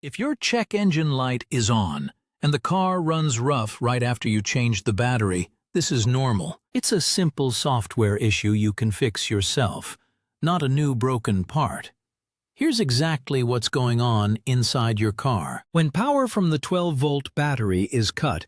If your check engine light is on and the car runs rough right after you change the battery, this is normal. It's a simple software issue you can fix yourself, not a new broken part. Here's exactly what's going on inside your car. When power from the 12-volt battery is cut,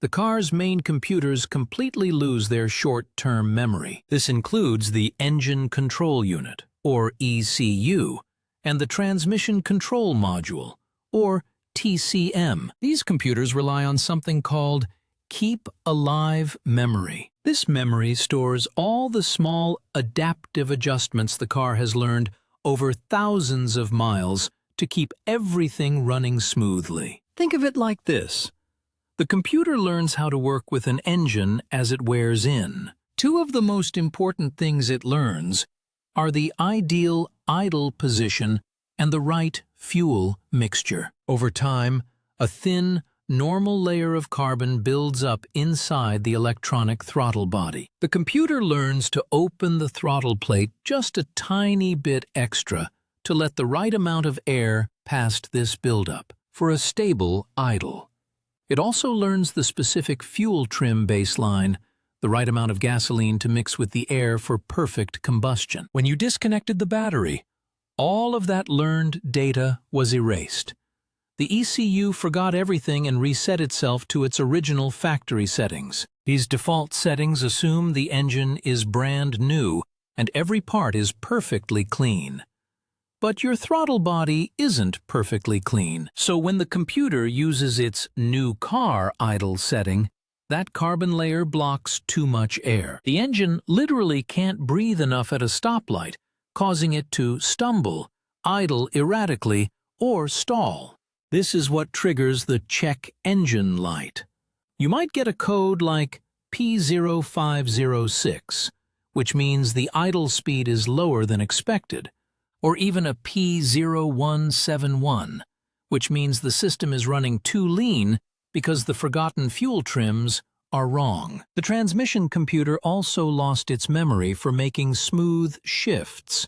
the car's main computers completely lose their short-term memory. This includes the engine control unit, or ECU, and the transmission control module, or TCM. These computers rely on something called keep alive memory. This memory stores all the small adaptive adjustments the car has learned over thousands of miles to keep everything running smoothly. Think of it like this. The computer learns how to work with an engine as it wears in. Two of the most important things it learns are the ideal idle position and the right fuel mixture. Over time, a thin, normal layer of carbon builds up inside the electronic throttle body. The computer learns to open the throttle plate just a tiny bit extra to let the right amount of air past this buildup for a stable idle. It also learns the specific fuel trim baseline, the right amount of gasoline to mix with the air for perfect combustion. When you disconnected the battery, all of that learned data was erased. The ECU forgot everything and reset itself to its original factory settings. These default settings assume the engine is brand new and every part is perfectly clean. But your throttle body isn't perfectly clean, so when the computer uses its new car idle setting, that carbon layer blocks too much air. The engine literally can't breathe enough at a stoplight, causing it to stumble, idle erratically, or stall. This is what triggers the check engine light. You might get a code like P0506, which means the idle speed is lower than expected, or even a P0171, which means the system is running too lean because the forgotten fuel trims are wrong. The transmission computer also lost its memory for making smooth shifts,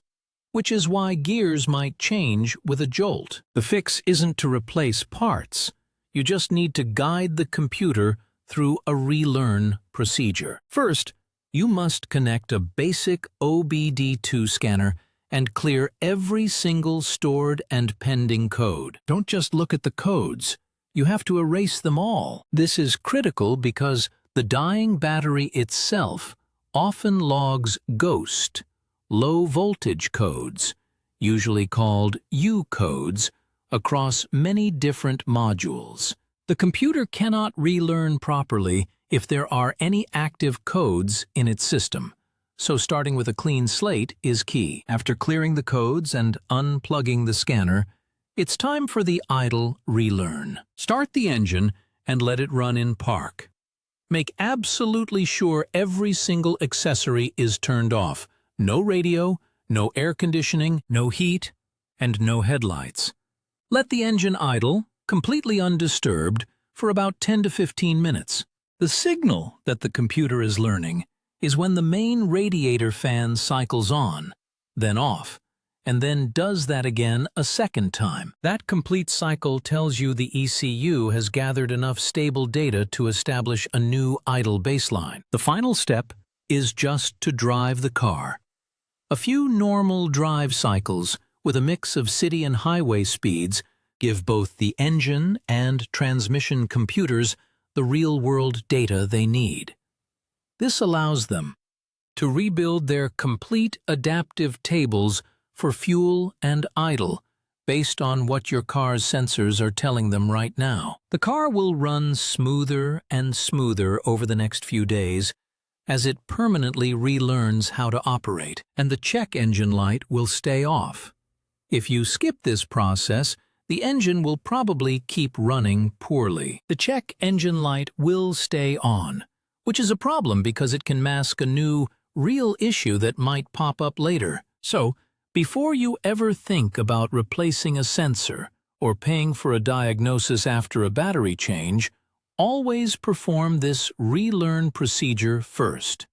which is why gears might change with a jolt. The fix isn't to replace parts. You just need to guide the computer through a relearn procedure. First, you must connect a basic OBD-II scanner and clear every single stored and pending code. Don't just look at the codes. You have to erase them all. This is critical because the dying battery itself often logs ghost, low-voltage codes, usually called U codes, across many different modules. The computer cannot relearn properly if there are any active codes in its system, so starting with a clean slate is key. After clearing the codes and unplugging the scanner, it's time for the idle relearn. Start the engine and let it run in park. Make absolutely sure every single accessory is turned off. No radio, no air conditioning, no heat, and no headlights. Let the engine idle, completely undisturbed, for about 10 to 15 minutes. The signal that the computer is learning is when the main radiator fan cycles on, then off, and then does that again a second time. That complete cycle tells you the ECU has gathered enough stable data to establish a new idle baseline. The final step is just to drive the car. A few normal drive cycles with a mix of city and highway speeds give both the engine and transmission computers the real-world data they need. This allows them to rebuild their complete adaptive tables for fuel and idle based on what your car's sensors are telling them right now. The car will run smoother and smoother over the next few days as it permanently relearns how to operate, and the check engine light will stay off. If you skip this process, the engine will probably keep running poorly. The check engine light will stay on, which is a problem because it can mask a new, real issue that might pop up later. So, before you ever think about replacing a sensor or paying for a diagnosis after a battery change, always perform this relearn procedure first.